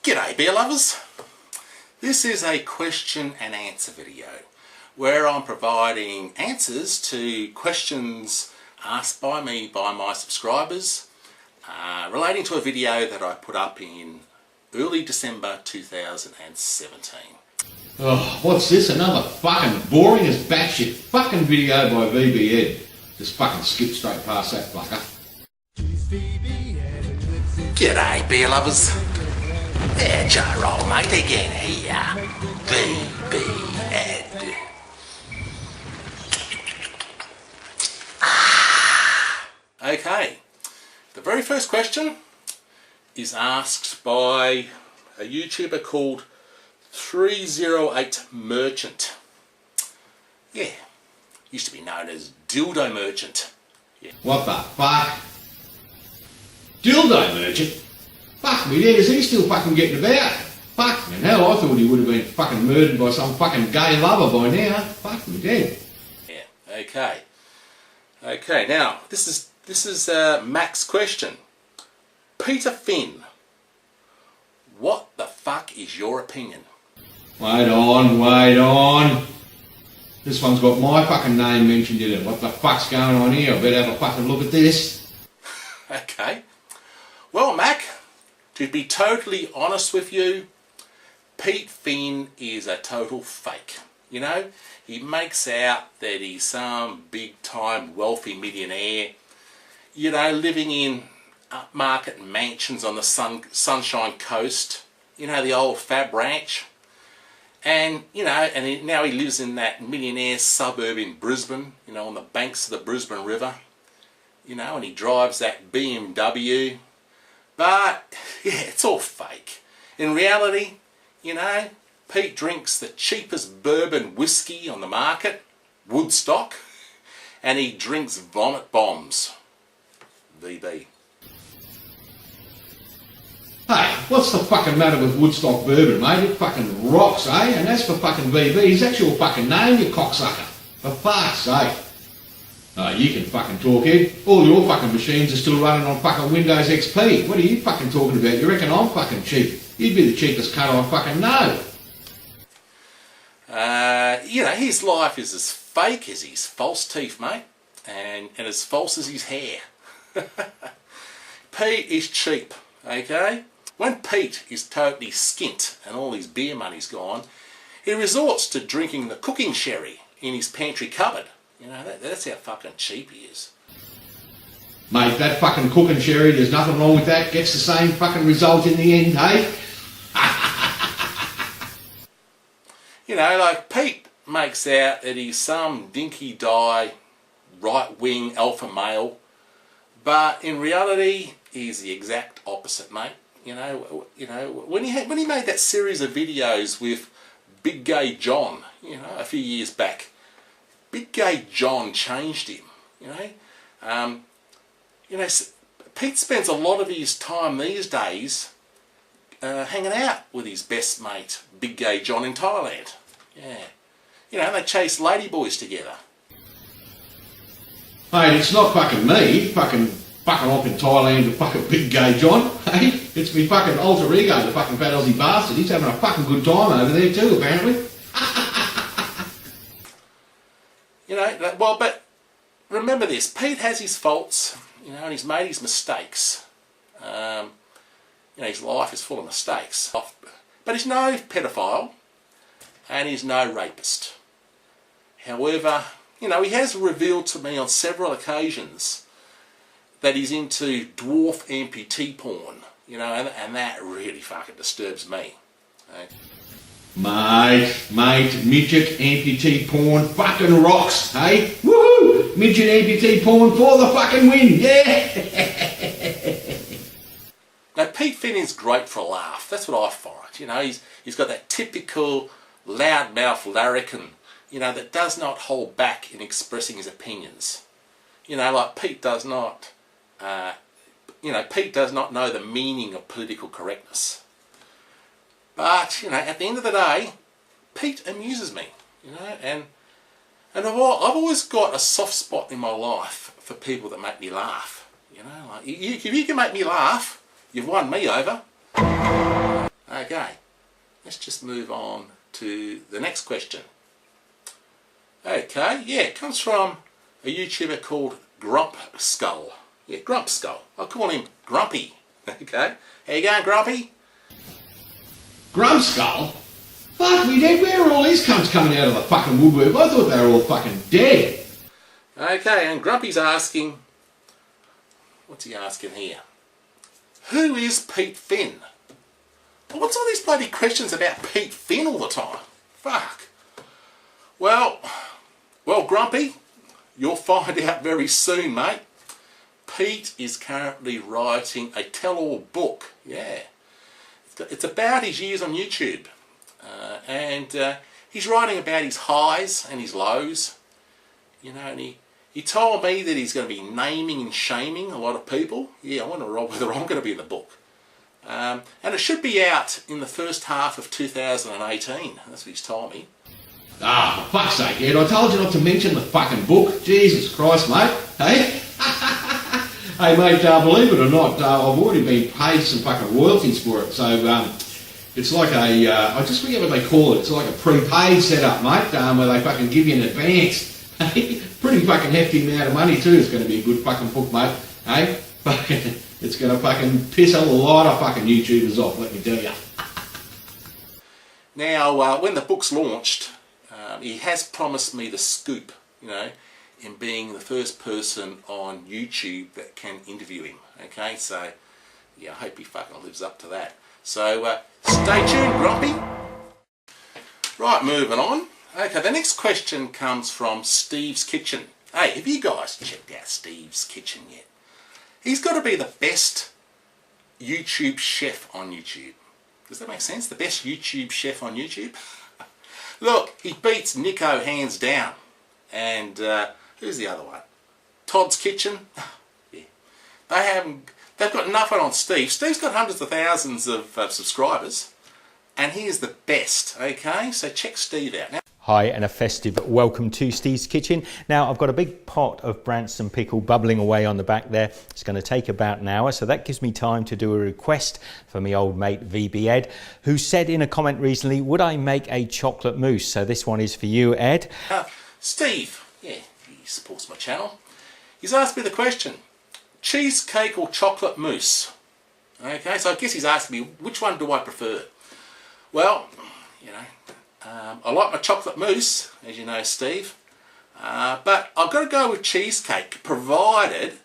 G'day beer lovers. This is a question and answer video where I'm providing answers to questions asked by me by my subscribers relating to a video that I put up in early December 2017. Oh, what's this? Another fucking boring as batshit fucking video by VB Ed. Just fucking skip straight past that fucker. G'day beer lovers. It's your old mate again here, VB Ed. Okay, the very first question is asked by a YouTuber called 308 Merchant. Yeah, used to be known as Dildo Merchant. Yeah. What the fuck? Dildo Merchant? Fuck me dead, is he still fucking getting about? Fuck me hell, I thought he would have been fucking murdered by some fucking gay lover by now. Fuck me dead. Yeah, okay. Okay, now, this is Mac's question. Peter Finn, what the fuck is your opinion? Wait on. This one's got my fucking name mentioned in it. What the fuck's going on here? I better have a fucking look at this. Okay. Well, Mac, to be totally honest with you, Pete Finn is a total fake. You know, he makes out that he's some big time wealthy millionaire, you know, living in upmarket mansions on the Sunshine Coast, you know, the old Fab Ranch. And, you know, now he lives in that millionaire suburb in Brisbane, you know, on the banks of the Brisbane River, you know, and he drives that BMW. But, yeah, it's all fake. In reality, you know, Pete drinks the cheapest bourbon whiskey on the market, Woodstock, and he drinks vomit bombs. VB. Hey, what's the fucking matter with Woodstock bourbon, mate? It fucking rocks, eh? And that's for fucking VB. Is that your fucking name, you cocksucker? For fuck's sake. Oh, you can fucking talk, Ed. All your fucking machines are still running on fucking Windows XP. What are you fucking talking about? You reckon I'm fucking cheap? You'd be the cheapest cut I fucking know. You know, his life is as fake as his false teeth, mate. And as false as his hair. Pete is cheap, okay? When Pete is totally skint and all his beer money's gone, he resorts to drinking the cooking sherry in his pantry cupboard. You know, that's how fucking cheap he is. Mate, that fucking cooking sherry, there's nothing wrong with that. Gets the same fucking result in the end, eh? You know, like Pete makes out that he's some dinky-die, right-wing alpha male, but in reality, he's the exact opposite, mate. You know, when he made that series of videos with Big Gay John, you know, a few years back, Big Gay John changed him. You know, Pete spends a lot of his time these days hanging out with his best mate, Big Gay John in Thailand. Yeah, you know, they chase ladyboys together. Mate, it's not fucking me fucking off in Thailand with fucking Big Gay John, hey? It's me fucking alter ego, the fucking fat Aussie bastard. He's having a fucking good time over there too, apparently. You know, well, but remember this, Pete has his faults, you know, and he's made his mistakes. You know, his life is full of mistakes. But he's no pedophile, and he's no rapist. However, you know, he has revealed to me on several occasions that he's into dwarf amputee porn, you know, and that really fucking disturbs me. Okay? Mate, midget amputee porn fucking rocks, hey? Woohoo! Midget amputee porn for the fucking win, yeah! Now, Pete Finn is great for a laugh, that's what I find. You know, he's got that typical loudmouth larrikin, you know, that does not hold back in expressing his opinions. You know, like Pete does not, Pete does not know the meaning of political correctness. But, you know, at the end of the day, Pete amuses me, you know, and I've always got a soft spot in my life for people that make me laugh. You know, like, if you can make me laugh, you've won me over. Okay, let's just move on to the next question. Okay, yeah, it comes from a YouTuber called Grump Skull. Yeah, Grump Skull. I'll call him Grumpy. Okay, how you going, Grumpy? Grump Skull? Fuck me dead, where are all these cunts coming out of the fucking woodwork? I thought they were all fucking dead. Okay, and Grumpy's asking, what's he asking here? Who is Pete Finn? Well, what's all these bloody questions about Pete Finn all the time? Fuck. Well, Grumpy, you'll find out very soon, mate. Pete is currently writing a tell-all book. Yeah. It's about his years on YouTube. And he's writing about his highs and his lows. You know, and he told me that he's going to be naming and shaming a lot of people. Yeah, I wonder whether I'm going to be in the book. And it should be out in the first half of 2018. That's what he's told me. Ah, for fuck's sake, Ed, I told you not to mention the fucking book. Jesus Christ, mate. Hey? Hey, mate, believe it or not, I've already been paid some fucking royalties for it. So, it's like a, I just forget what they call it. It's like a prepaid setup, mate, where they fucking give you an advance. Pretty fucking hefty amount of money too. It's going to be a good fucking book, mate. Hey? Fucking, it's going to fucking piss a lot of fucking YouTubers off, let me tell you. Now, when the book's launched, he has promised me the scoop, you know, in being the first person on YouTube that can interview him. Okay, so yeah, I hope he fucking lives up to that. So stay tuned, Grumpy. Right, moving on. Okay, the next question comes from Steve's Kitchen. Hey, have you guys checked out Steve's Kitchen yet? He's got to be the best YouTube chef on YouTube. Does that make sense? The best YouTube chef on YouTube? Look, he beats Nico hands down. And who's the other one? Todd's Kitchen. Yeah. They've got nothing on Steve. Steve's got hundreds of thousands of subscribers. And he is the best, okay? So check Steve out. Now, hi and a festive welcome to Steve's Kitchen. Now I've got a big pot of Branston pickle bubbling away on the back there. It's going to take about an hour, so that gives me time to do a request for my old mate VB Ed, who said in a comment recently, would I make a chocolate mousse? So this one is for you, Ed. Steve, yeah, he supports my channel. He's asked me the question, cheesecake or chocolate mousse? Okay, so I guess he's asking me, which one do I prefer? Well, you know, I like my chocolate mousse, as you know, Steve, but I've got to go with cheesecake, provided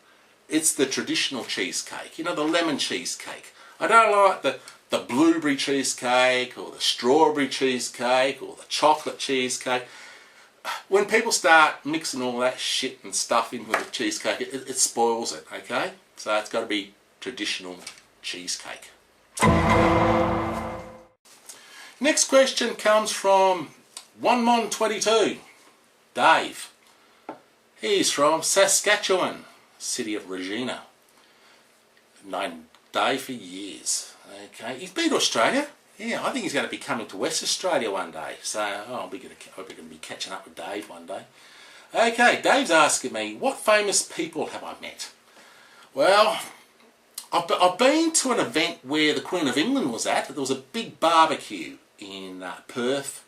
it's the traditional cheesecake, you know, the lemon cheesecake. I don't like the blueberry cheesecake or the strawberry cheesecake or the chocolate cheesecake. When people start mixing all that shit and stuff in with the cheesecake, it spoils it, okay? So it's got to be traditional cheesecake. Next question comes from OneMon22, Dave. He's from Saskatchewan, city of Regina. Known Dave for years. Okay, he's been to Australia. Yeah, I think he's going to be coming to West Australia one day. So I'll be going to be catching up with Dave one day. Okay, Dave's asking me, what famous people have I met? Well, I've been to an event where the Queen of England was at. There was a big barbecue in Perth,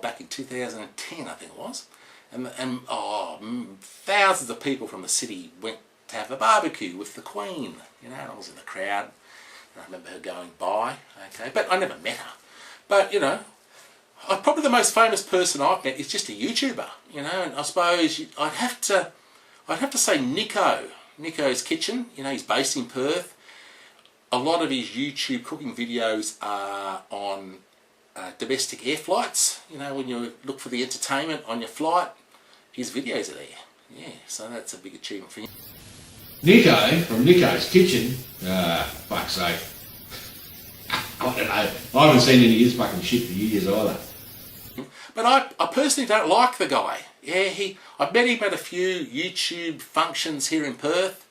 back in 2010 I think it was, and thousands of people from the city went to have a barbecue with the Queen, you know, and I was in the crowd, and I remember her going by, okay, but I never met her, but you know, probably the most famous person I've met is just a YouTuber, you know, and I suppose I'd have to say Nico's Kitchen, you know, he's based in Perth. A lot of his YouTube cooking videos are on domestic air flights. You know, when you look for the entertainment on your flight, his videos are there. Yeah, so that's a big achievement for him. Nico, from Nico's Kitchen, fuck's sake. I don't know. I haven't seen any of his fucking shit for years either. But I personally don't like the guy. Yeah, I've met him at a few YouTube functions here in Perth.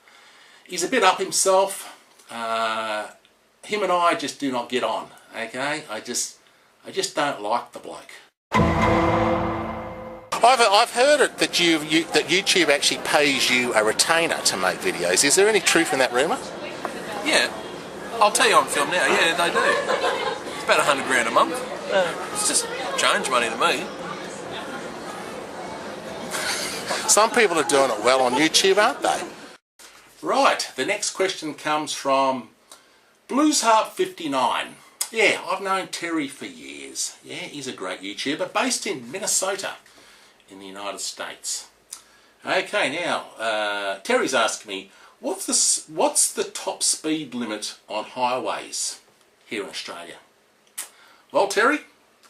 He's a bit up himself. Him and I just do not get on, okay? I just don't like the bloke. I've heard it that that YouTube actually pays you a retainer to make videos. Is there any truth in that rumour? Yeah. I'll tell you on film now, yeah, they do. It's about $100 grand a month. It's just change money to me. Some people are doing it well on YouTube, aren't they? Right, the next question comes from BluesHarp59. Yeah, I've known Terry for years. Yeah, he's a great YouTuber based in Minnesota in the United States. Okay, now, Terry's asking me, what's the top speed limit on highways here in Australia? Well, Terry,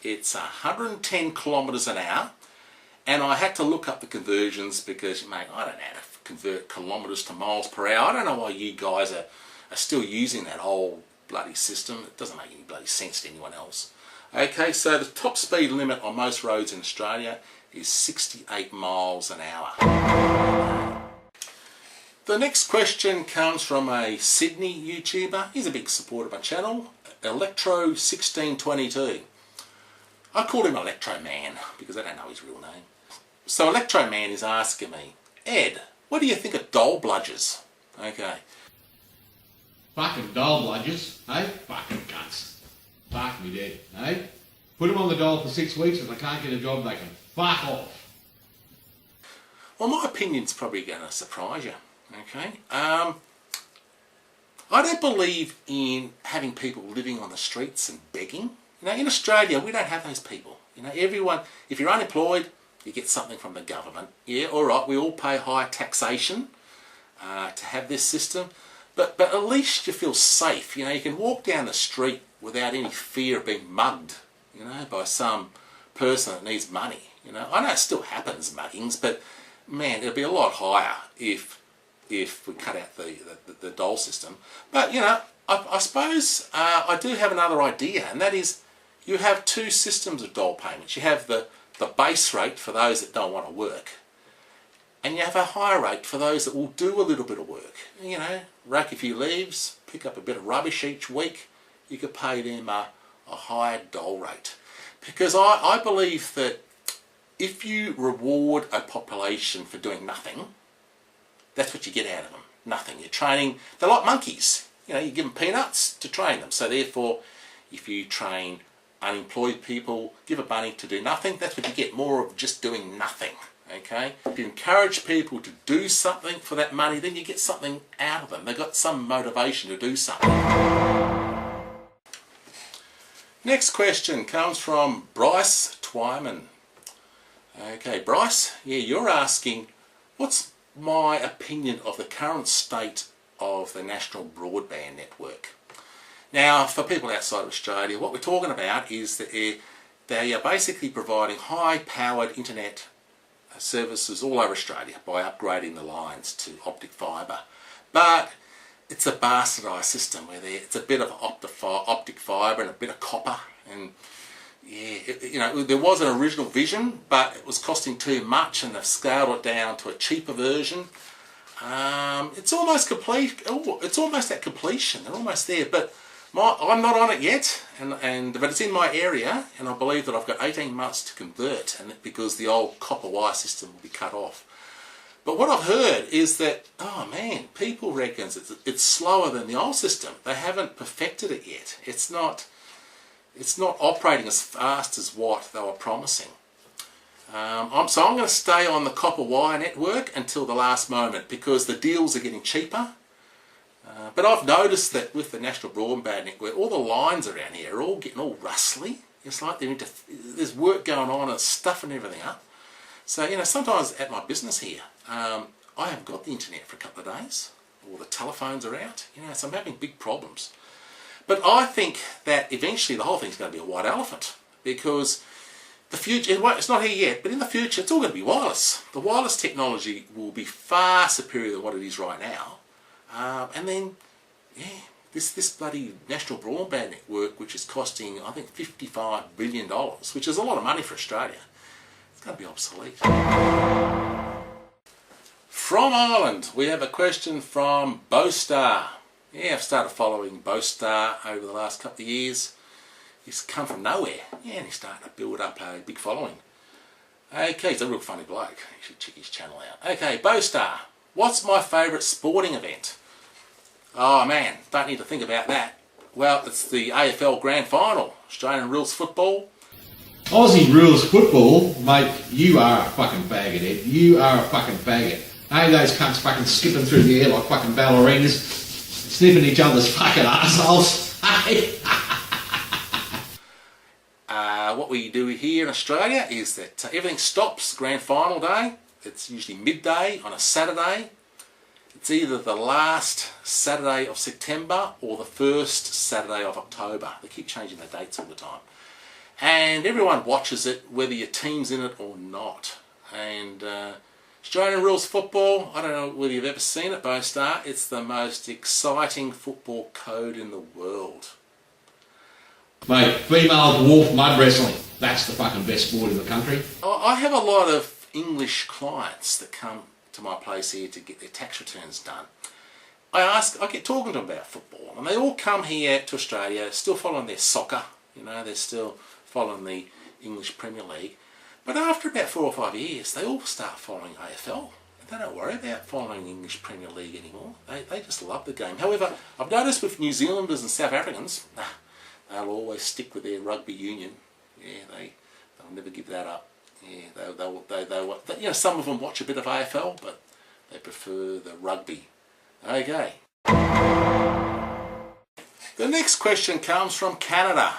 it's 110 kilometres an hour, and I had to look up the conversions because, mate, I don't know how to convert kilometres to miles per hour. I don't know why you guys are still using that old bloody system. It doesn't make any bloody sense to anyone else. Okay, so the top speed limit on most roads in Australia is 68 miles an hour. The next question comes from a Sydney YouTuber. He's a big supporter of my channel, Electro1622. I call him Electro Man because I don't know his real name. So Electro Man is asking me, Ed, what do you think of dole bludgers? Okay. Fucking dole bludgers, eh? Fucking cunts. Fuck me dead, eh? Put them on the dole for 6 weeks. If they can't get a job, they can fuck off. Well, my opinion's probably going to surprise you. Okay. I don't believe in having people living on the streets and begging. You know, in Australia, we don't have those people. You know, everyone, if you're unemployed, you get something from the government. Yeah, all right, we all pay higher taxation to have this system. But at least you feel safe. You know, you can walk down the street without any fear of being mugged, you know, by some person that needs money. You know, I know it still happens, muggings, but man, it'll be a lot higher if we cut out the dole system. But, you know, I suppose I do have another idea, and that is you have two systems of dole payments. You have the base rate for those that don't want to work, and you have a higher rate for those that will do a little bit of work. You know, rake a few leaves, pick up a bit of rubbish each week. You could pay them a higher dole rate. Because I believe that if you reward a population for doing nothing, that's what you get out of them. Nothing. You're training, they're like monkeys. You know, you give them peanuts to train them. So therefore, if you train unemployed people, give a money to do nothing, that's what you get, more of just doing nothing. Okay? If you encourage people to do something for that money, then you get something out of them. They've got some motivation to do something. Next question comes from Bryce Twyman. Okay, Bryce, yeah, you're asking, what's my opinion of the current state of the national broadband network? Now, for people outside of Australia, what we're talking about is that they are basically providing high-powered internet services all over Australia by upgrading the lines to optic fibre. But it's a bastardised system where it's a bit of optic fibre and a bit of copper. And yeah, you know, there was an original vision, but it was costing too much, and they've scaled it down to a cheaper version. It's almost complete. It's almost at completion. They're almost there, but I'm not on it yet, but it's in my area, and I believe that I've got 18 months to convert, and because the old copper wire system will be cut off. But what I've heard is that, oh man, people reckon it's slower than the old system. They haven't perfected it yet. It's not operating as fast as what they were promising. So I'm going to stay on the copper wire network until the last moment because the deals are getting cheaper. But I've noticed that with the national broadband network, all the lines around here are all getting all rustly. It's like there's work going on and it's stuffing everything up. So, you know, sometimes at my business here, I haven't got the internet for a couple of days, or the telephones are out, you know, so I'm having big problems. But I think that eventually the whole thing's going to be a white elephant, because the future, it's not here yet, but in the future it's all going to be wireless. The wireless technology will be far superior than what it is right now. And then, yeah, this bloody national broadband network, which is costing, I think, $55 billion, which is a lot of money for Australia, it's going to be obsolete. From Ireland, we have a question from Bostar. Yeah, I've started following Bostar over the last couple of years. He's come from nowhere, yeah, and he's starting to build up a big following. Okay, he's a real funny bloke. You should check his channel out. Okay, Bostar, what's my favourite sporting event? Oh man, don't need to think about that. Well, it's the AFL Grand Final, Australian rules football. Aussie rules football, mate, you are a fucking faggot, Ed. You are a fucking faggot. Hey, those cunts fucking skipping through the air like fucking ballerinas, sniffing each other's fucking assholes. Hey. What we do here in Australia is that everything stops Grand Final day. It's usually midday on a Saturday. It's either the last Saturday of September or the first Saturday of October. They keep changing the dates all the time. And everyone watches it, whether your team's in it or not. And Australian rules football, I don't know whether you've ever seen it, Bostar. It's the most exciting football code in the world. Mate, female dwarf mud wrestling. That's the fucking best sport in the country. I have a lot of English clients that come to my place here to get their tax returns done. I get talking to them about football, and they all come here to Australia, still following their soccer. You know, they're still following the English Premier League. But after about 4 or 5 years, they all start following AFL. They don't worry about following the English Premier League anymore. They just love the game. However, I've noticed with New Zealanders and South Africans, they'll always stick with their rugby union. Yeah, they'll never give that up. Yeah, they you know, some of them watch a bit of AFL, but they prefer the rugby. Okay. The next question comes from Canada.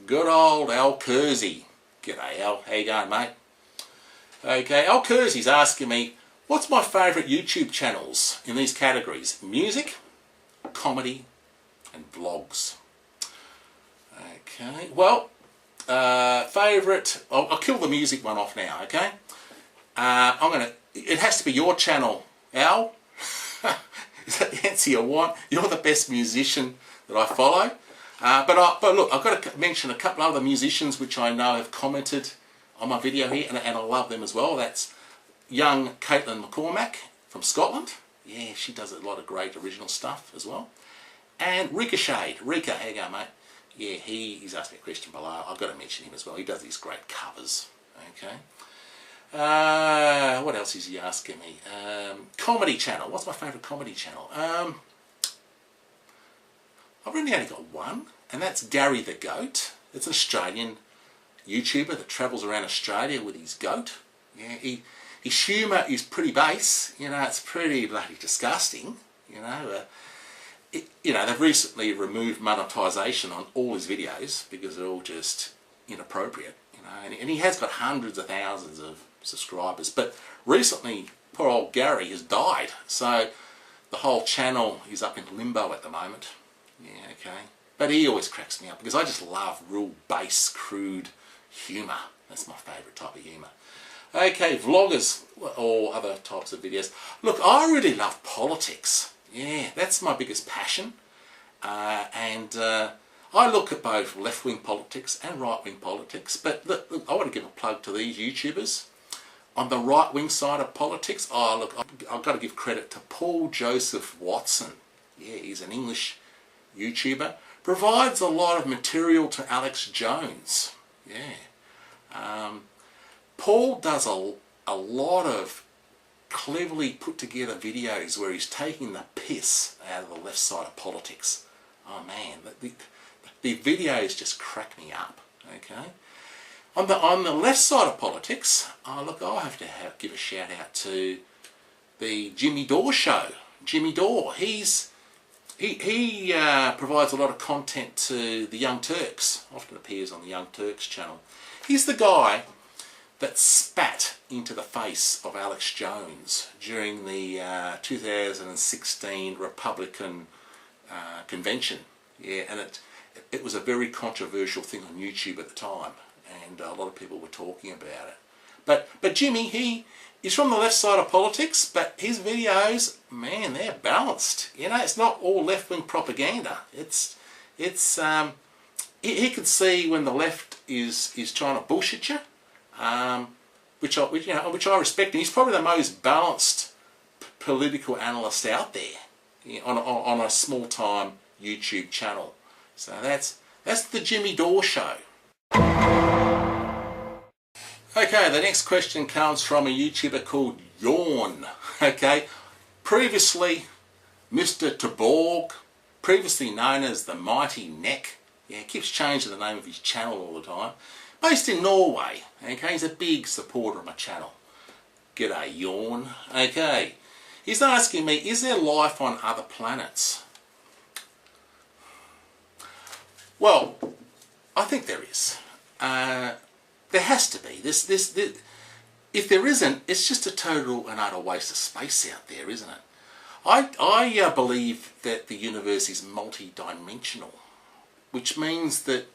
Good old Al Kersey. G'day Al, how you going, mate? Okay, Al Kersey's asking me, what's my favourite YouTube channels in these categories? Music, comedy, and vlogs. Okay, well, favourite, I'll kill the music one off now, okay? It has to be your channel, Al. Is that the answer you want? You're the best musician that I follow. But look, I've got to mention a couple other musicians which I know have commented on my video here, and I love them as well. That's young Caitlin McCormack from Scotland. Yeah, she does a lot of great original stuff as well. And Ricochet. Rika, how you going, mate? Yeah, he's asked me a question below. I've got to mention him as well. He does these great covers. Okay. What else is he asking me? Comedy channel. What's my favourite comedy channel? I've really only got one, and that's Gary the Goat. It's an Australian YouTuber that travels around Australia with his goat. Yeah, his humour is pretty base. You know, it's pretty bloody disgusting. You know, they've recently removed monetisation on all his videos because they're all just inappropriate. You know, and he has got hundreds of thousands of subscribers. But recently, poor old Gary has died, so the whole channel is up in limbo at the moment. Yeah, okay. But he always cracks me up because I just love real base, crude humour. That's my favourite type of humour. Okay, vloggers or other types of videos. Look, I really love politics. Yeah, that's my biggest passion. And I look at both left-wing politics and right-wing politics. But look, I want to give a plug to these YouTubers. On the right-wing side of politics, I've got to give credit to Paul Joseph Watson. Yeah, he's an English YouTuber. Provides a lot of material to Alex Jones. Yeah. Paul does a lot of cleverly put together videos where he's taking the piss out of the left side of politics. Oh man, the videos just crack me up. Okay. On the left side of politics, look, I'll have to give a shout out to the Jimmy Dore show. Jimmy Dore, he provides a lot of content to the Young Turks, often appears on the Young Turks channel. He's the guy that spat into the face of Alex Jones during the 2016 Republican convention. Yeah, and it was a very controversial thing on YouTube at the time, and a lot of people were talking about it. But Jimmy, he's from the left side of politics, but his videos, man, they're balanced. You know, it's not all left-wing propaganda. He can see when the left is trying to bullshit you, which I respect. And he's probably the most balanced political analyst out there, you know, on a small-time YouTube channel. So that's the Jimmy Dore show. Okay, the next question comes from a YouTuber called Yawn. Okay, previously Mr. Taborg, previously known as the Mighty Neck. Yeah, he keeps changing the name of his channel all the time. Based in Norway. Okay, he's a big supporter of my channel. G'day, yawn. Okay, he's asking me, is there life on other planets? Well, I think there is. There has to be. If there isn't, it's just a total and utter waste of space out there, isn't it? I believe that the universe is multi-dimensional, which means that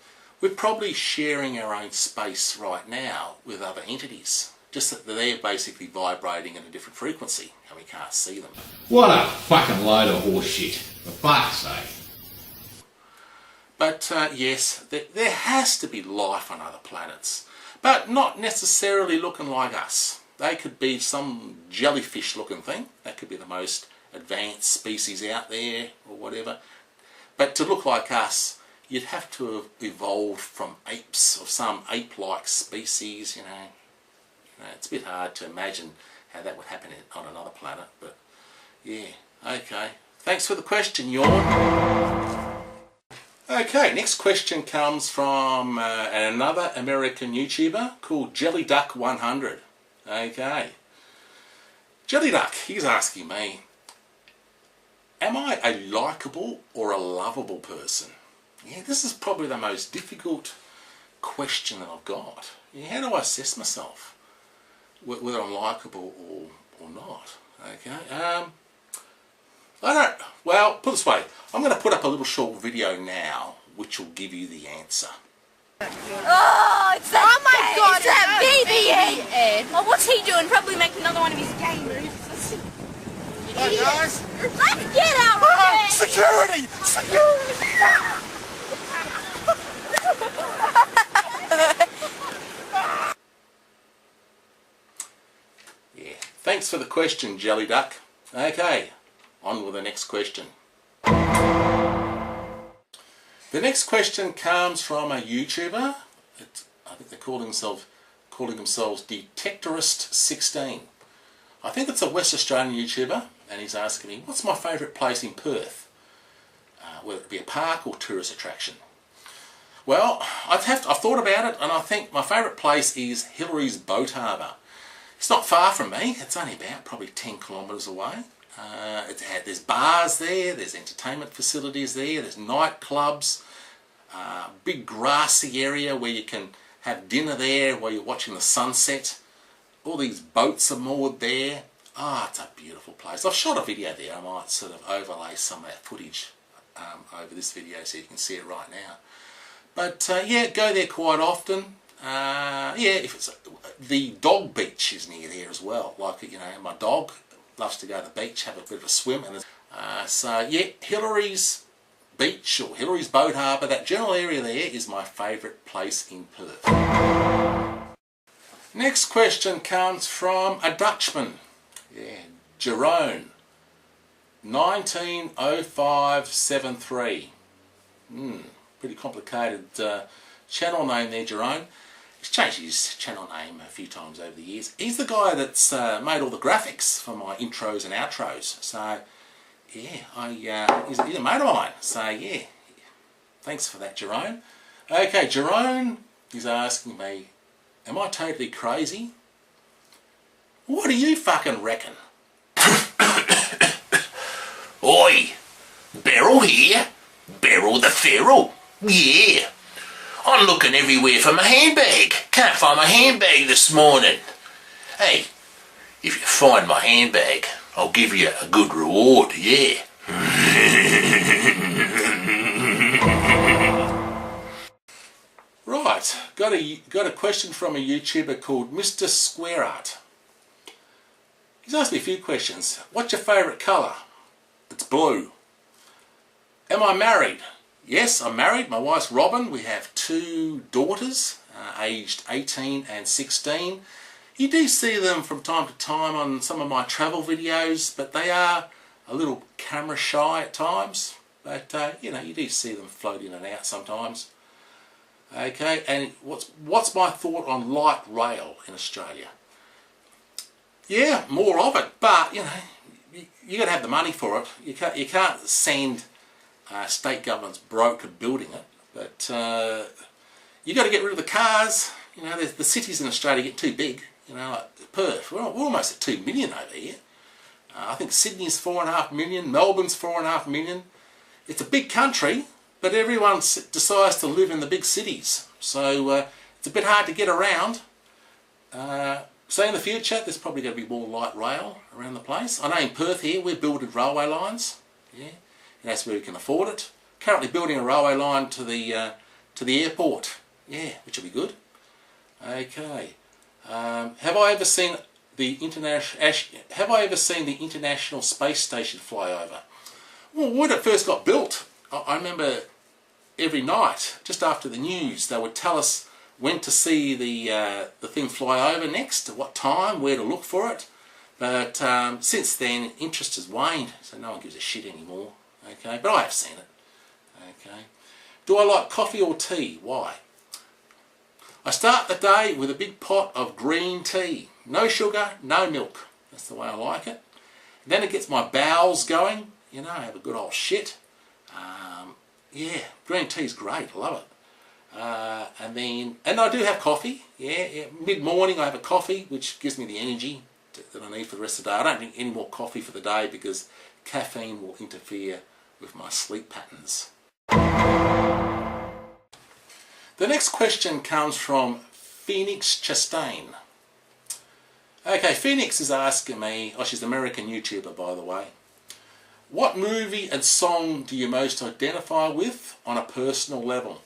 we're probably sharing our own space right now with other entities. Just that they're basically vibrating at a different frequency and we can't see them. What a fucking load of horse shit, for fuck's sake. But yes, there has to be life on other planets, but not necessarily looking like us. They could be some jellyfish looking thing. That could be the most advanced species out there or whatever. But to look like us, you'd have to have evolved from apes or some ape-like species, you know. It's a bit hard to imagine how that would happen on another planet, but yeah, okay. Thanks for the question, Yawn. Okay, next question comes from another American YouTuber called JellyDuck100. Okay. JellyDuck, he's asking me, am I a likeable or a lovable person? Yeah, this is probably the most difficult question that I've got. Yeah, how do I assess myself? Whether I'm likeable or not. Okay. Well, put it this way. I'm going to put up a little short video now which will give you the answer. Oh, it's that my God, it's that baby Ed. Oh, what's he doing? Probably making another one of his game moves. Hey guys! Let's get out of Security! Security! Yeah. Thanks for the question, JellyDuck. Okay, on with the next question. The next question comes from a YouTuber. I think they're calling themselves Detectorist16. I think it's a West Australian YouTuber, and he's asking me, what's my favourite place in Perth? Whether it be a park or tourist attraction. Well, I've thought about it, and I think my favourite place is Hillary's Boat Harbour. It's not far from me. It's only about probably 10 kilometres away. There's bars there, there's entertainment facilities there, there's nightclubs, big grassy area where you can have dinner there while you're watching the sunset. All these boats are moored there. It's a beautiful place. I've shot a video there. I might sort of overlay some of that footage over this video so you can see it right now. But yeah, go there quite often. Yeah, if it's the dog beach is near there as well. Like, you know, my dog loves to go to the beach, have a bit of a swim, and so yeah, Hillary's Beach or Hillary's Boat Harbour, that general area there is my favourite place in Perth. Next question comes from a Dutchman. Yeah, Jerome, 190573. Pretty complicated channel name there, Jerome. He's changed his channel name a few times over the years. He's the guy that's made all the graphics for my intros and outros. So, yeah, he's a mate of mine. So, yeah, thanks for that, Jerome. Okay, Jerome is asking me, am I totally crazy? What do you fucking reckon? Oi! Beryl here. Beryl the Feral. Yeah. I'm looking everywhere for my handbag. Can't find my handbag this morning. Hey, if you find my handbag, I'll give you a good reward, yeah. Right, got a question from a YouTuber called Mr. Square Art. He's asked me a few questions. What's your favourite colour? It's blue. Am I married? Yes, I'm married. My wife's Robin. We have 2 daughters, aged 18 and 16. You do see them from time to time on some of my travel videos, but they are a little camera shy at times. But, you know, you do see them float in and out sometimes. Okay, and what's my thought on light rail in Australia? Yeah, more of it, but, you know, you got to have the money for it. You can't send State government's broke at building it, but you got to get rid of the cars. You know, the cities in Australia get too big. You know, like Perth, we're almost at 2 million over here. I think Sydney's 4.5 million, Melbourne's 4.5 million. It's a big country, but everyone decides to live in the big cities. So it's a bit hard to get around. So in the future, there's probably going to be more light rail around the place. I know in Perth here, we're building railway lines. Yeah, and that's where we can afford it. Currently building a railway line to the airport. Yeah, which will be good. Okay. Have I ever seen the International Space Station fly over? Well, when it first got built, I remember every night, just after the news, they would tell us when to see the thing fly over next, at what time, where to look for it. But since then, interest has waned, so no one gives a shit anymore. Okay, but I have seen it. Okay. Do I like coffee or tea? Why? I start the day with a big pot of green tea. No sugar, no milk. That's the way I like it. And then it gets my bowels going. You know, have a good old shit. Yeah, green tea's great. I love it. And I do have coffee. Yeah. Mid-morning I have a coffee, which gives me the energy that I need for the rest of the day. I don't drink any more coffee for the day because caffeine will interfere with my sleep patterns. The next question comes from Phoenix Chastain. Okay, Phoenix is asking me, she's an American YouTuber by the way, what movie and song do you most identify with on a personal level?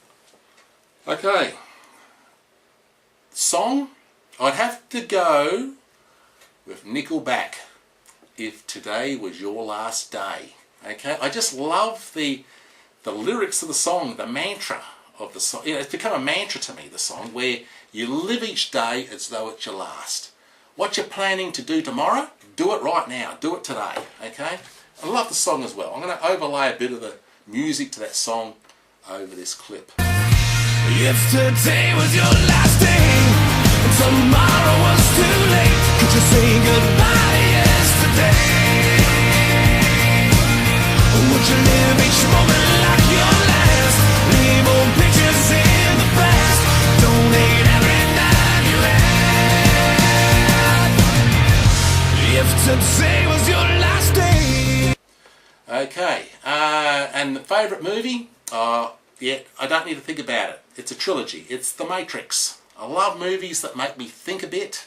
Okay, song, I'd have to go with Nickelback, If Today Was Your Last Day. Okay, I just love the lyrics of the song, the mantra of the song. You know, it's become a mantra to me, the song, where you live each day as though it's your last. What you're planning to do tomorrow, do it right now, do it today, okay? I love the song as well. I'm going to overlay a bit of the music to that song over this clip. If today was your last day, and tomorrow was too late, could you say goodbye yesterday? Would you live each moment like your last? Leave old pictures in the past. Donate every dime you had. If today was your last day. Okay, and the favourite movie? Yeah, I don't need to think about it. It's a trilogy. It's The Matrix. I love movies that make me think a bit.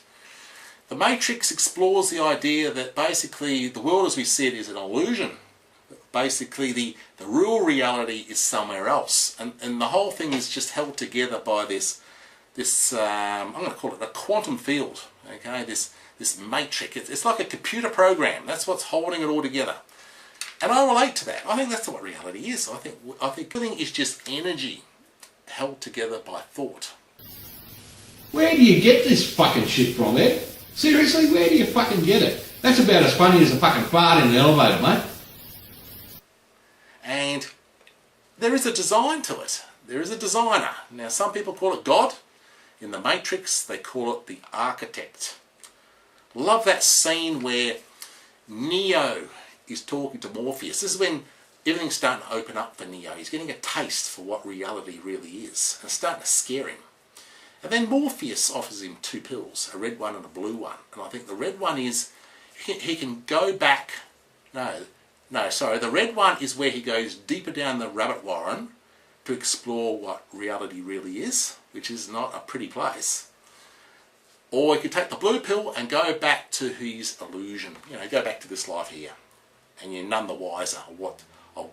The Matrix explores the idea that basically the world as we see it is an illusion. Basically the real reality is somewhere else. And the whole thing is just held together by this I'm going to call it a quantum field. Okay, this matrix. It's like a computer program. That's what's holding it all together. And I relate to that. I think that's what reality is. I think everything is just energy held together by thought. Where do you get this fucking shit from, Ed? Seriously, where do you fucking get it? That's about as funny as a fucking fart in the elevator, mate. And there is a design to it. There is a designer. Now, some people call it God. In the Matrix, they call it the architect. Love that scene where Neo is talking to Morpheus. This is when everything's starting to open up for Neo. He's getting a taste for what reality really is. And it's starting to scare him. And then Morpheus offers him 2 pills, a red one and a blue one. And I think the red one is, he can go back, the red one is where he goes deeper down the rabbit warren to explore what reality really is, which is not a pretty place. Or he could take the blue pill and go back to his illusion, go back to this life here. And you're none the wiser of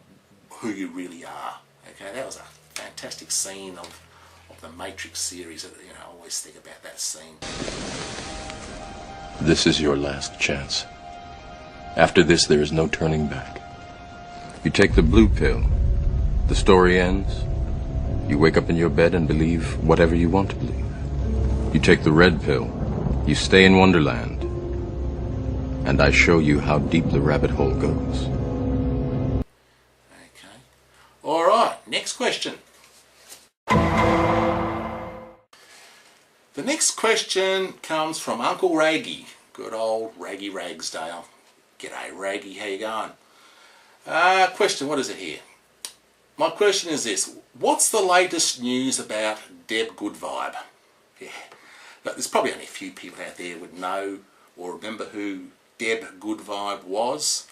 who you really are. Okay, that was a fantastic scene of the Matrix series. I always think about that scene. This is your last chance. After this, there is no turning back. You take the blue pill, the story ends. You wake up in your bed and believe whatever you want to believe. You take the red pill, you stay in Wonderland, and I show you how deep the rabbit hole goes. Okay. Alright, next question. The next question comes from Uncle Raggy. Good old Raggy Ragsdale. G'day Raggy, how you going? Question, what is it here? my question is this. What's the latest news about Deb Goodvibe? Yeah, but there's probably only a few people out there would know or remember who Deb Goodvibe was.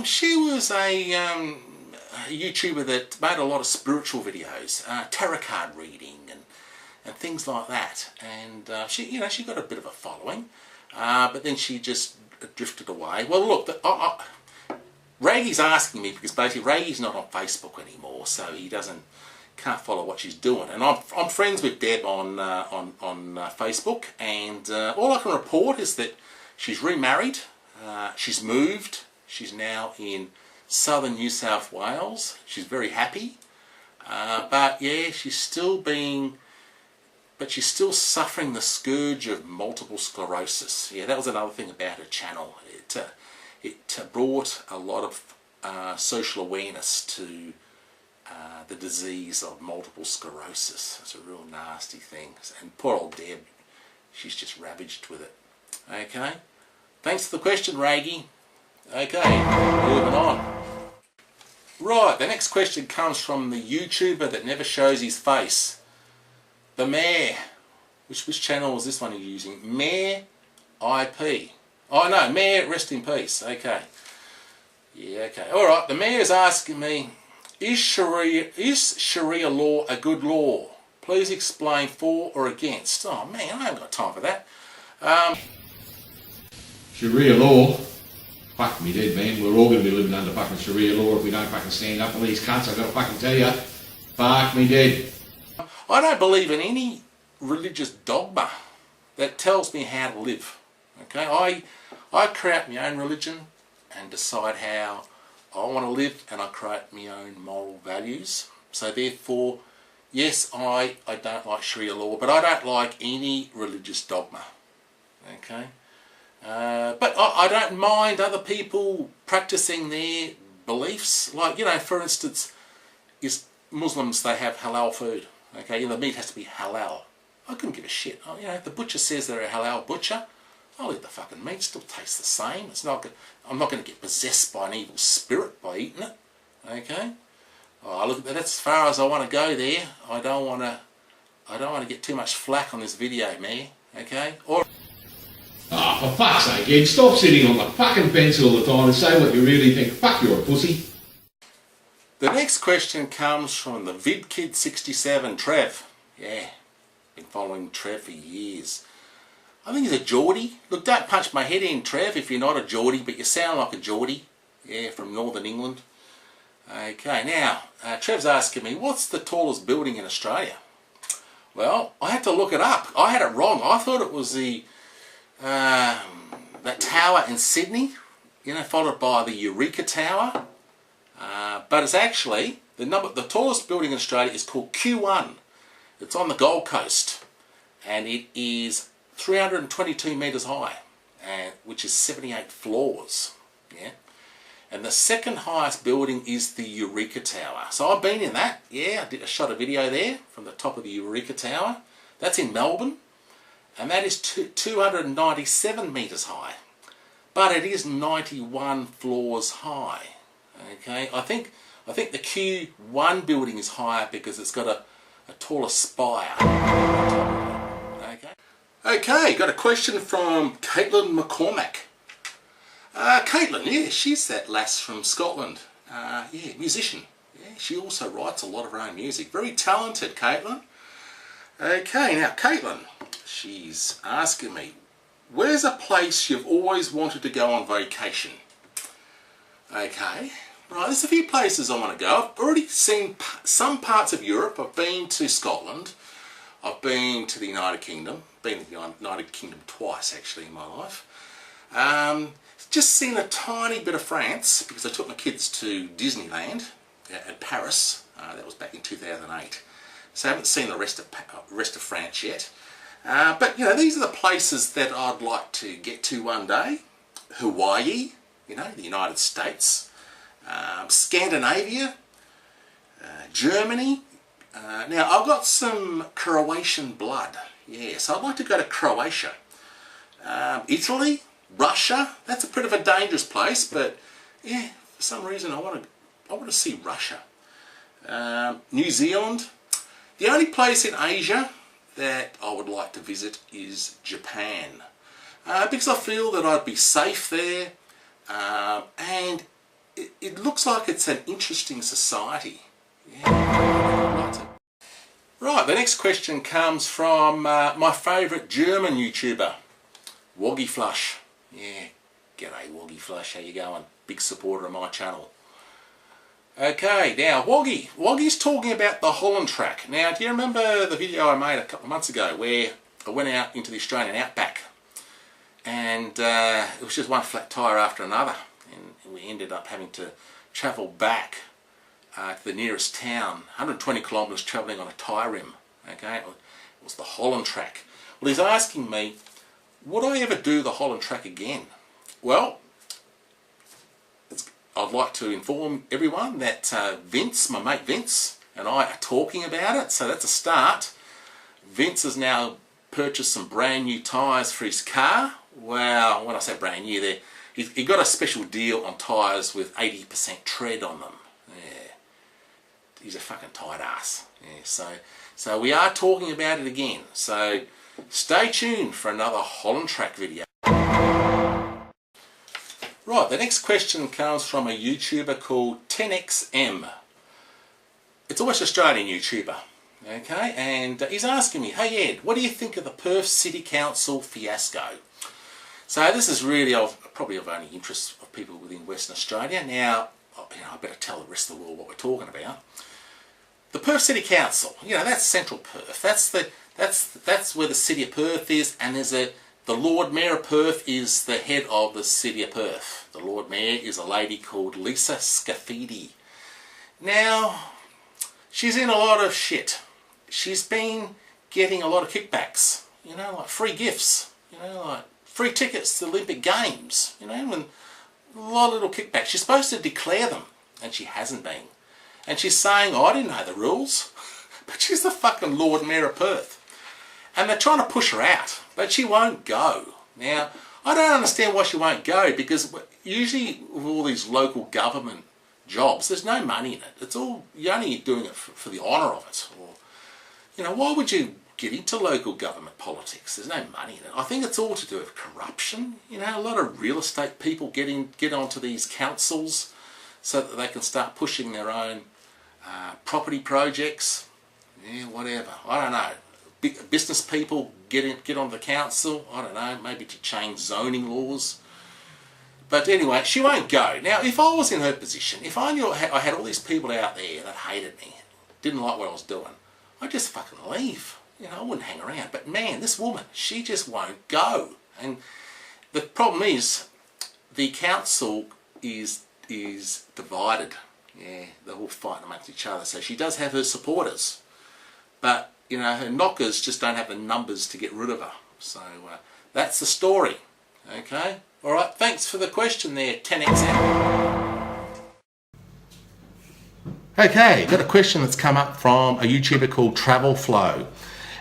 She was a YouTuber that made a lot of spiritual videos, tarot card reading and things like that. And she got a bit of a following, but then she just drifted away. Well, look, Raggy's asking me because basically Raggy's not on Facebook anymore, so he can't follow what she's doing. And I'm friends with Deb on Facebook, and all I can report is that she's remarried, she's moved, she's now in southern New South Wales. She's very happy, but yeah, she's still suffering the scourge of multiple sclerosis. Yeah, that was another thing about her channel. It brought a lot of social awareness to the disease of multiple sclerosis. It's a real nasty thing. And poor old Deb, she's just ravaged with it. Okay, thanks for the question, Raggy. Okay, moving on. Right, the next question comes from the YouTuber that never shows his face. The Mayor. Which channel was this one you're using? Mayor IP. Oh no, Mayor, rest in peace. Okay. Yeah, okay. Alright, the Mayor's asking me, is Sharia law a good law? Please explain for or against. Oh man, I haven't got time for that. Sharia law? Fuck me dead, man. We're all going to be living under fucking Sharia law if we don't fucking stand up for these cunts. I've got to fucking tell you. Fuck me dead. I don't believe in any religious dogma that tells me how to live. Okay, I create my own religion and decide how I want to live, and I create my own moral values. So therefore, yes, I don't like Sharia law, but I don't like any religious dogma. Okay, but I don't mind other people practicing their beliefs. Like, you know, for instance, is Muslims, they have halal food. Okay, the meat has to be halal. I couldn't give a shit. You know, if the butcher says they're a halal butcher, I'll eat the fucking meat. Still tastes the same. It's not. I'm not going to get possessed by an evil spirit by eating it. Okay. Oh, look, that's as far as I want to go there. I don't want to get too much flack on this video, man. Okay. Or. Ah, for fuck's sake, Ed, stop sitting on the fucking fence all the time and say what you really think. Fuck, you're a pussy. The next question comes from the VidKid67, Trev. Yeah, been following Trev for years. I think he's a Geordie. Look, don't punch my head in, Trev, if you're not a Geordie, but you sound like a Geordie. Yeah, from Northern England. Okay, now, Trev's asking me, what's the tallest building in Australia? Well, I had to look it up. I had it wrong. I thought it was that tower in Sydney, you know, followed by the Eureka Tower. But it's actually, the tallest building in Australia is called Q1. It's on the Gold Coast, and it is 322 metres high, which is 78 floors. Yeah, and the second highest building is the Eureka Tower. So I've been in that. Yeah, I shot a video there from the top of the Eureka Tower. That's in Melbourne, and that is 297 metres high, but it is 91 floors high. Okay, I think the Q1 building is higher because it's got a taller spire. Okay, got a question from Caitlin McCormack. Caitlin, yeah, she's that lass from Scotland. Yeah, musician. Yeah, she also writes a lot of her own music. Very talented, Caitlin. Okay, now Caitlin, she's asking me, where's a place you've always wanted to go on vacation? Okay, right, there's a few places I want to go. I've already seen some parts of Europe. I've been to Scotland. I've been to the United Kingdom. Been to the United Kingdom twice, actually, in my life. Just seen a tiny bit of France, because I took my kids to Disneyland at Paris. That was back in 2008. So I haven't seen the rest of France yet. But, you know, these are the places that I'd like to get to one day. Hawaii, you know, the United States. Scandinavia. Germany. Now, I've got some Croatian blood. Yeah, so I'd like to go to Croatia. Italy. Russia. That's a bit of a dangerous place, but yeah, for some reason I want to see Russia. New Zealand. The only place in Asia that I would like to visit is Japan. Because I feel that I'd be safe there, and it looks like it's an interesting society. Yeah, I'd like to. Right, the next question comes from my favourite German YouTuber, Woggy Flush. Yeah, g'day Woggy Flush, how you going? Big supporter of my channel. Okay, now Woggy's talking about the Holland track. Now, do you remember the video I made a couple of months ago where I went out into the Australian outback and it was just one flat tyre after another, and we ended up having to travel back to the nearest town, 120 kilometres travelling on a tyre rim. Okay, it was the Holland track. Well, he's asking me, would I ever do the Holland track again? Well, I'd like to inform everyone that Vince, my mate Vince, and I are talking about it, so that's a start. Vince has now purchased some brand new tyres for his car. Well, when I say brand new, he got a special deal on tyres with 80% tread on them. Yeah, he's a fucking tight ass. Yeah, so we are talking about it again. So stay tuned for another Holland track video. Right, the next question comes from a YouTuber called 10XM. It's a West Australian YouTuber, okay, and he's asking me, hey Ed, what do you think of the Perth City Council fiasco? So this is really probably of only interest of people within Western Australia. Now, I better tell the rest of the world what we're talking about. The Perth City Council, that's central Perth. That's where the city of Perth is, and the Lord Mayor of Perth is the head of the City of Perth. The Lord Mayor is a lady called Lisa Scafidi. Now, she's in a lot of shit. She's been getting a lot of kickbacks, like free gifts, like free tickets to the Olympic Games, and a lot of little kickbacks. She's supposed to declare them, and she hasn't been. And she's saying, I didn't know the rules, but she's the fucking Lord Mayor of Perth. And they're trying to push her out, but she won't go. Now, I don't understand why she won't go, because usually with all these local government jobs, there's no money in it. It's all, you're only doing it for the honour of it. Or, why would you get into local government politics? There's no money in it. I think it's all to do with corruption. A lot of real estate people get onto these councils so that they can start pushing their own property projects. Yeah, whatever. I don't know. Business people get on the council, I don't know, maybe to change zoning laws. But anyway, she won't go. Now, if I was in her position, if I knew I had all these people out there that hated me, didn't like what I was doing, I'd just fucking leave. I wouldn't hang around. But man, this woman, she just won't go. And the problem is, the council is divided. Yeah, they're all fighting amongst each other. So she does have her supporters. But her knockers just don't have the numbers to get rid of her. So that's the story. Okay? Alright, thanks for the question there, 10XM. Okay, got a question that's come up from a YouTuber called Travel Flow.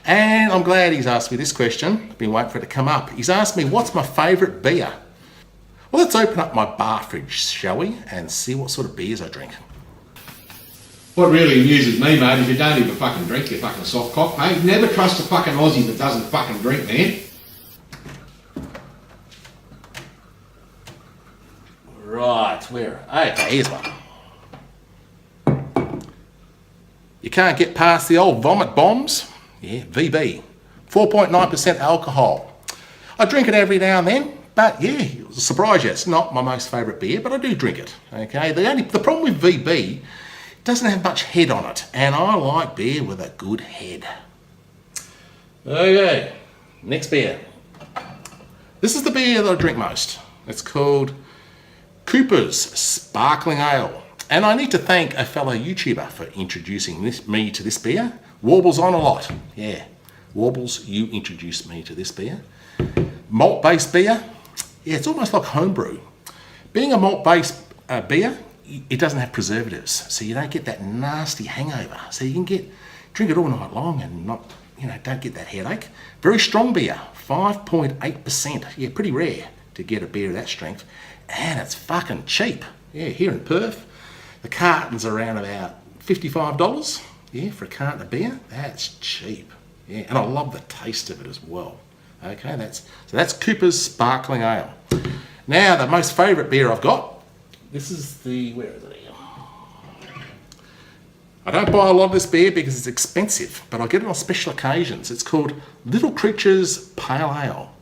And I'm glad he's asked me this question. I've been waiting for it to come up. He's asked me, what's my favourite beer? Well, let's open up my bar fridge, shall we? And see what sort of beers I drink. What really amuses me, mate, is you don't even fucking drink, you fucking soft cock, mate. Never trust a fucking Aussie that doesn't fucking drink, man. Right, where? Okay, here's one. You can't get past the old vomit bombs. Yeah, VB. 4.9% alcohol. I drink it every now and then, but yeah, it was a surprise. It's not my most favourite beer, but I do drink it. Okay, the problem with VB, it doesn't have much head on it, and I like beer with a good head. Okay, next beer. This is the beer that I drink most. It's called Cooper's Sparkling Ale. And I need to thank a fellow YouTuber for introducing me to this beer. Warbles on a lot. Yeah, Warbles, you introduced me to this beer. Malt-based beer. Yeah, it's almost like homebrew. Being a malt-based beer, it doesn't have preservatives, so you don't get that nasty hangover. So you can drink it all night long and not, don't get that headache. Very strong beer, 5.8%. Yeah, pretty rare to get a beer of that strength. And it's fucking cheap. Yeah, here in Perth, the carton's around about $55, yeah, for a carton of beer. That's cheap, yeah, and I love the taste of it as well. Okay, that's Cooper's Sparkling Ale. Now, the most favourite beer I've got, this is the, where is it here? I don't buy a lot of this beer because it's expensive, but I get it on special occasions. It's called Little Creatures Pale Ale.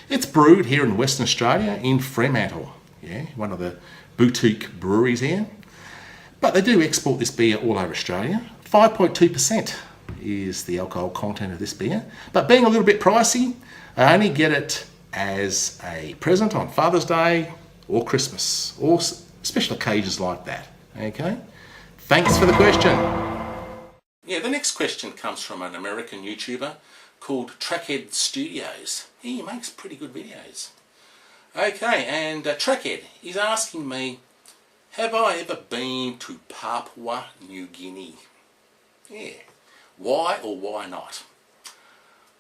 It's brewed here in Western Australia in Fremantle, yeah, one of the boutique breweries here. But they do export this beer all over Australia. 5.2% is the alcohol content of this beer. But being a little bit pricey, I only get it as a present on Father's Day or Christmas or special occasions like that. Okay? Thanks for the question. Yeah, the next question comes from an American YouTuber called Trackhead Studios. He makes pretty good videos. Okay, and Trackhead is asking me, have I ever been to Papua New Guinea? Yeah. Why or why not?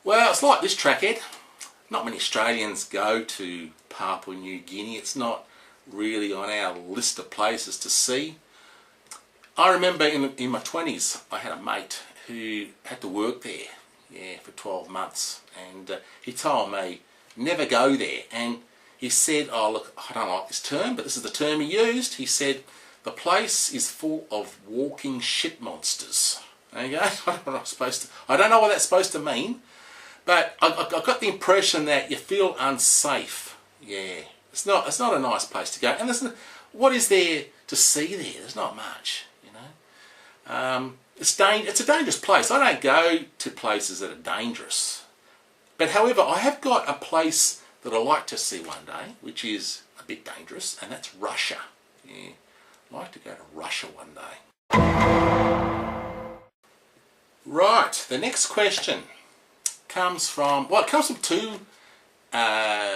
Well, it's like this, Trackhead. Not many Australians go to Papua New Guinea. It's not really on our list of places to see. I remember in my 20s, I had a mate who had to work there, yeah, for 12 months. And he told me, never go there. And he said, oh look, I don't like this term, but this is the term he used. He said, the place is full of walking shit monsters. Okay? I don't know what that's supposed to mean, but I got the impression that you feel unsafe. Yeah, it's not a nice place to go. And what is there to see there? There's not much, you know. It's a dangerous place. I don't go to places that are dangerous. But however, I have got a place that I like to see one day, which is a bit dangerous, and that's Russia. Yeah, I'd like to go to Russia one day. Right, the next question comes from, well, it comes from two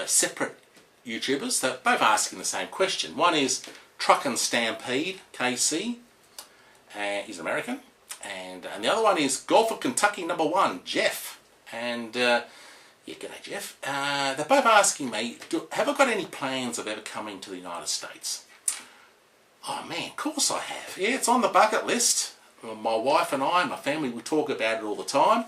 separate YouTubers. They're both asking the same question. One is Truckin' Stampede, KC, he's American, and the other one is Golf of Kentucky #1, Jeff. And yeah, g'day Jeff. They're both asking me, have I got any plans of ever coming to the United States? Oh man, of course I have. Yeah, it's on the bucket list. My wife and I and my family, we talk about it all the time.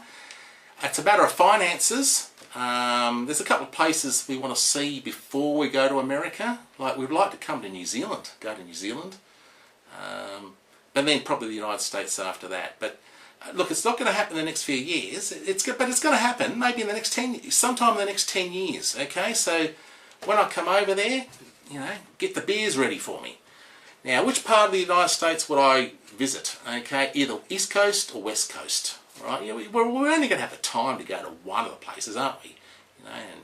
It's a matter of finances. There's a couple of places we want to see before we go to America. Like, we'd like to come to New Zealand, go to New Zealand. And then probably the United States after that. But look, it's not going to happen in the next few years. But it's going to happen maybe in the next 10 years, sometime in the next 10 years. Okay, so when I come over there, you know, get the beers ready for me. Now, which part of the United States would I visit? Okay, either East Coast or West Coast. Right? You know, we're only going to have the time to go to one of the places, aren't we? You know, and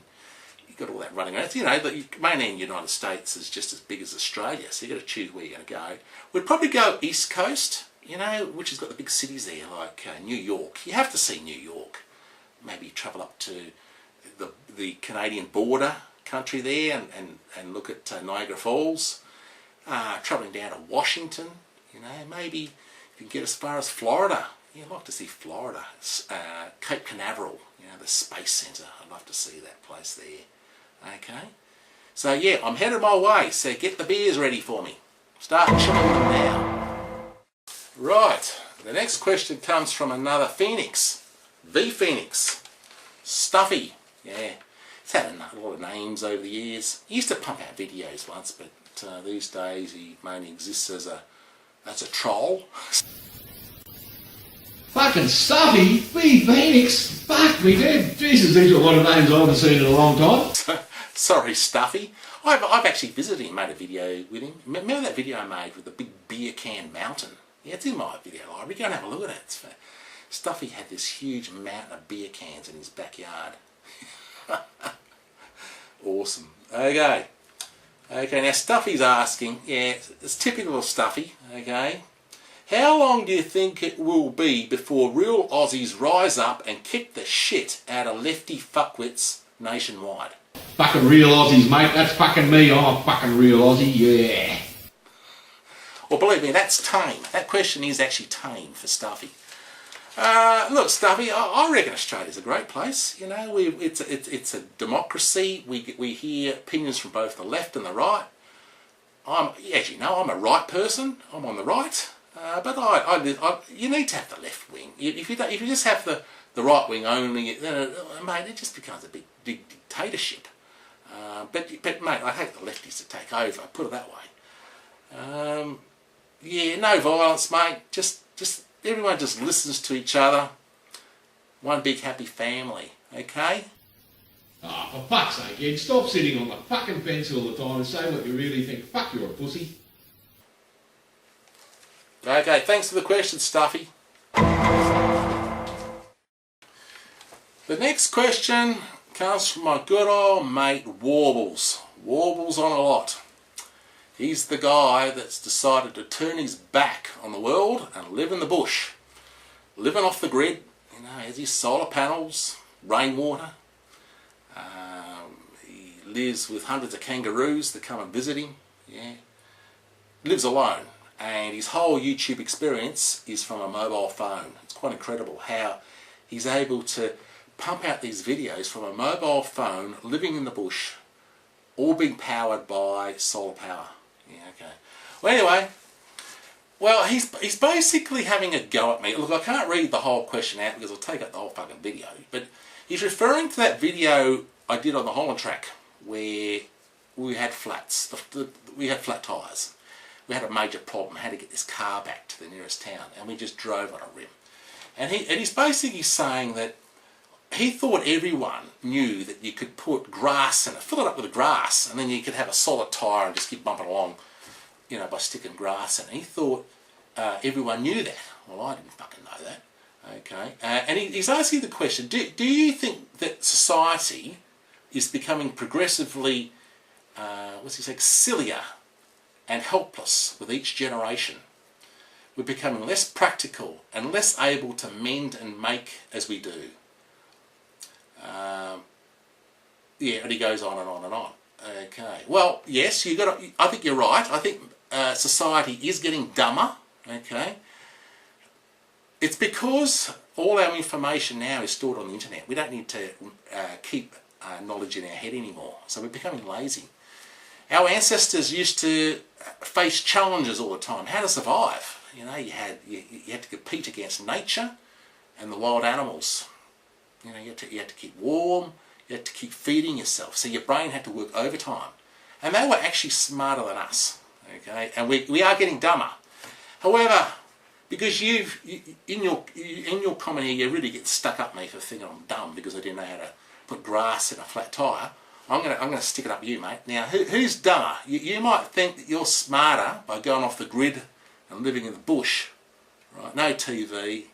you've got all that running around. You know, the mainland United States is just as big as Australia, so you've got to choose where you're going to go. We'd probably go East Coast, you know, which has got the big cities there, like New York. You have to see New York. Maybe travel up to the Canadian border country there and look at Niagara Falls. Travelling down to Washington, you know, maybe you can get as far as Florida. Yeah, I'd like to see Florida. Cape Canaveral, you know, the Space Centre. I'd love to see that place there. Okay? So yeah, I'm headed my way, so get the beers ready for me. Start chilling them now. Right, the next question comes from another Phoenix. The Phoenix. Stuffy. Yeah, he's had a lot of names over the years. He used to pump out videos once, but these days he mainly exists as a troll. Fucking Stuffy? V Phoenix? Fuck me, dude. Jesus, these are a lot of names I haven't seen in a long time. Sorry, Stuffy. I've actually visited him, made a video with him. Remember that video I made with the big beer can mountain? Yeah, it's in my video library. Go and have a look at it. Stuffy had this huge mountain of beer cans in his backyard. Awesome. Okay. Okay, now Stuffy's asking, yeah, it's typical of Stuffy, okay. How long do you think it will be before real Aussies rise up and kick the shit out of lefty fuckwits nationwide? Fucking real Aussies, mate. That's fucking me. I'm a fucking real Aussie, yeah. Well, believe me, that's tame. That question is actually tame for Stuffy. Look, Stuffy, I reckon Australia's a great place. You know, it's a democracy. We hear opinions from both the left and the right. As you know, I'm a right person. I'm on the right. But you need to have the left wing. If you just have the right wing only, mate, it just becomes a big dictatorship. But mate, I hate the lefties to take over. Put it that way. Yeah, no violence, mate. Just everyone just listens to each other. One big happy family. Okay. Ah, for fuck's sake, Ed, stop sitting on the fucking fence all the time and say what you really think. Fuck, you're a pussy. Okay, thanks for the question, Stuffy. The next question comes from my good old mate Warbles. Warbles on a lot. He's the guy that's decided to turn his back on the world and live in the bush. Living off the grid, has his solar panels, rainwater. He lives with hundreds of kangaroos that come and visit him. Yeah, lives alone. And his whole YouTube experience is from a mobile phone. It's quite incredible how he's able to pump out these videos from a mobile phone, living in the bush, all being powered by solar power. Yeah, okay. Well, anyway, he's basically having a go at me. Look, I can't read the whole question out because it'll take up the whole fucking video. But he's referring to that video I did on the Holland track where we had flats. We had flat tyres. We had a major problem. Had to get this car back to the nearest town, and we just drove on a rim. And he's basically saying that he thought everyone knew that you could put grass in it, fill it up with grass, and then you could have a solid tyre and just keep bumping along, by sticking grass in it. He thought everyone knew that. Well, I didn't fucking know that. Okay, and he's asking the question: Do you think that society is becoming progressively, sillier and helpless with each generation? We're becoming less practical and less able to mend and make as we do. And he goes on and on and on. Okay. Well, yes, I think you're right. I think society is getting dumber. Okay. It's because all our information now is stored on the internet. We don't need to keep knowledge in our head anymore. So we're becoming lazy. Our ancestors used to face challenges all the time. How to survive? You had to compete against nature and the wild animals. You had to keep warm. You had to keep feeding yourself. So your brain had to work overtime. And they were actually smarter than us. Okay, and we are getting dumber. However, because in your comment here, you really get stuck up me for thinking I'm dumb because I didn't know how to put grass in a flat tyre. I'm gonna stick it up you, mate. Now, who's dumber? You might think that you're smarter by going off the grid and living in the bush, right? No TV,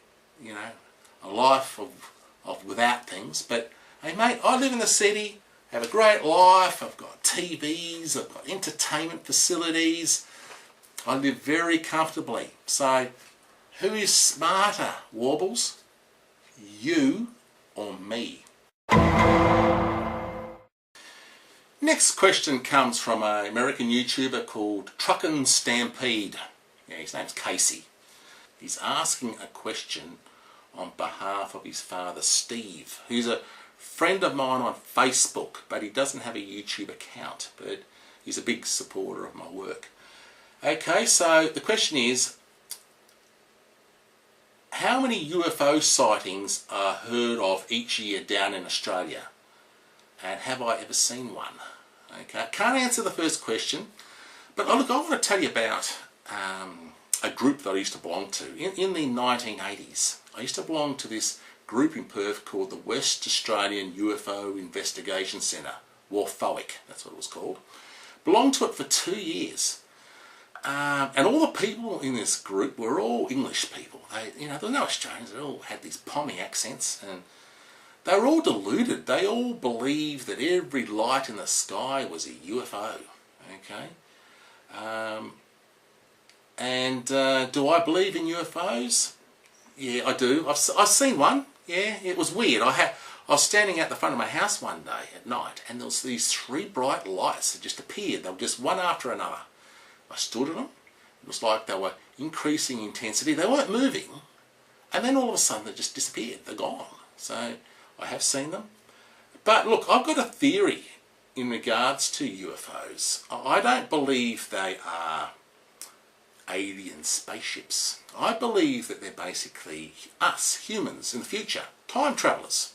a life of without things. But hey, mate, I live in the city, have a great life. I've got TVs, I've got entertainment facilities. I live very comfortably. So, who is smarter, Warbles? You or me? Next question comes from an American YouTuber called Truckin' Stampede. Yeah, his name's Casey. He's asking a question on behalf of his father Steve, who's a friend of mine on Facebook, but he doesn't have a YouTube account, but he's a big supporter of my work. Okay, so the question is, how many UFO sightings are heard of each year down in Australia? And have I ever seen one? Okay, I can't answer the first question, but look, I want to tell you about a group that I used to belong to. In the 1980s, I used to belong to this group in Perth called the West Australian UFO Investigation Centre, WAFOIC, that's what it was called. Belonged to it for 2 years. And all the people in this group were all English people. There were no Australians. They all had these Pommy accents, and they were all deluded. They all believed that every light in the sky was a UFO. Okay, do I believe in UFOs? Yeah, I do. I've seen one. Yeah, it was weird. I was standing out the front of my house one day at night, and there was these 3 bright lights that just appeared. They were just one after another. I stood at them. It was like they were increasing intensity. They weren't moving. And then all of a sudden they just disappeared. They're gone. So I have seen them. But look, I've got a theory in regards to UFOs. I don't believe they are alien spaceships. I believe that they're basically us, humans, in the future, time travellers.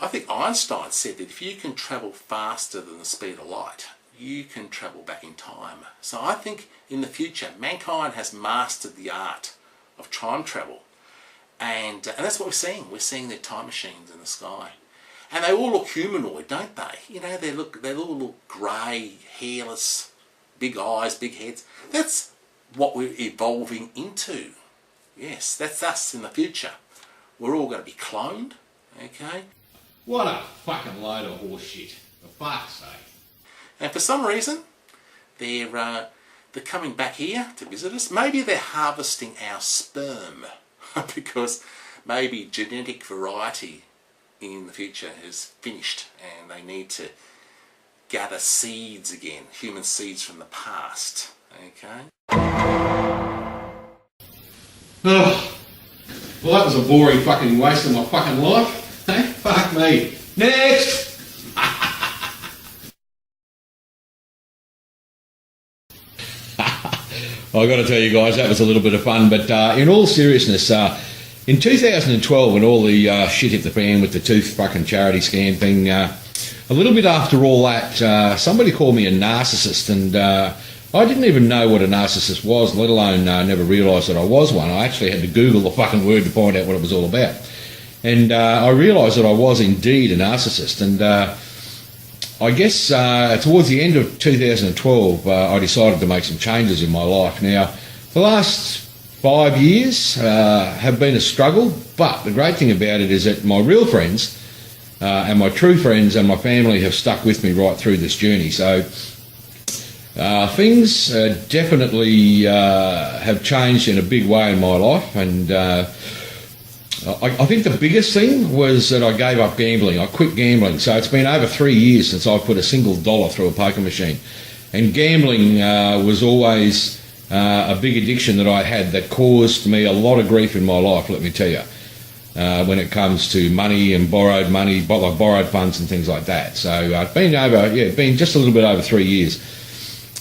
I think Einstein said that if you can travel faster than the speed of light, you can travel back in time. So I think in the future, mankind has mastered the art of time travel. And that's what we're seeing. We're seeing their time machines in the sky. And they all look humanoid, don't they? You know, they all look grey, hairless, big eyes, big heads. That's what we're evolving into. Yes, that's us in the future. We're all going to be cloned, okay? What a fucking load of horse shit, for fuck's sake. And for some reason, they're coming back here to visit us. Maybe they're harvesting our sperm because maybe genetic variety in the future is finished and they need to gather seeds again, human seeds from the past, okay? Oh, well, that was a boring fucking waste of my fucking life. Hey, fuck me. Next! I got to tell you guys, that was a little bit of fun, but in all seriousness, in 2012, when all the shit hit the fan with the tooth fucking charity scam thing, a little bit after all that, somebody called me a narcissist, and I didn't even know what a narcissist was, let alone never realised that I was one. I actually had to Google the fucking word to find out what it was all about. And I realised that I was indeed a narcissist, and I guess towards the end of 2012, I decided to make some changes in my life. Now, the last 5 years have been a struggle, but the great thing about it is that my real friends and my true friends and my family have stuck with me right through this journey. So things definitely have changed in a big way in my life, and I think the biggest thing was that I gave up gambling. I quit gambling. So it's been over 3 years since I put a single dollar through a poker machine. And gambling was always a big addiction that I had that caused me a lot of grief in my life, let me tell you, when it comes to money and borrowed money, like borrowed funds and things like that. So it's been just a little bit over 3 years.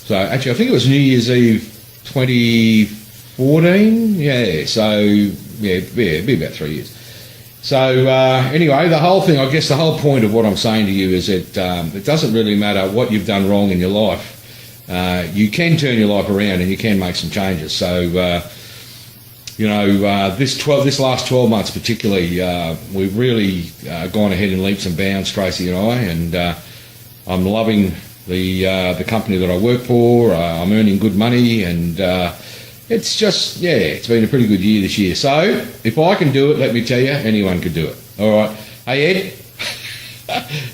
So actually, I think it was New Year's Eve 2014. Yeah, so it'd be about 3 years. So anyway, the whole thing, I guess the whole point of what I'm saying to you is that it doesn't really matter what you've done wrong in your life. You can turn your life around and you can make some changes. So, this last 12 months particularly, we've really gone ahead in leaps and bounds, Tracy and I, and I'm loving the company that I work for. I'm earning good money, and it's just, it's been a pretty good year this year. So if I can do it, let me tell you, anyone could do it. All right. Hey, Ed,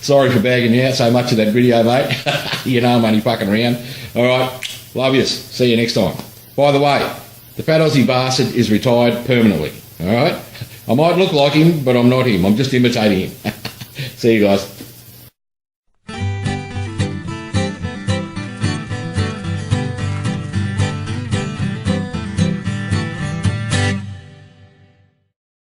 sorry for bagging you out so much of that video, mate. You know I'm only fucking around. All right. Love yous. See you next time. By the way, the fat Aussie bastard is retired permanently. All right. I might look like him, but I'm not him. I'm just imitating him. See you guys.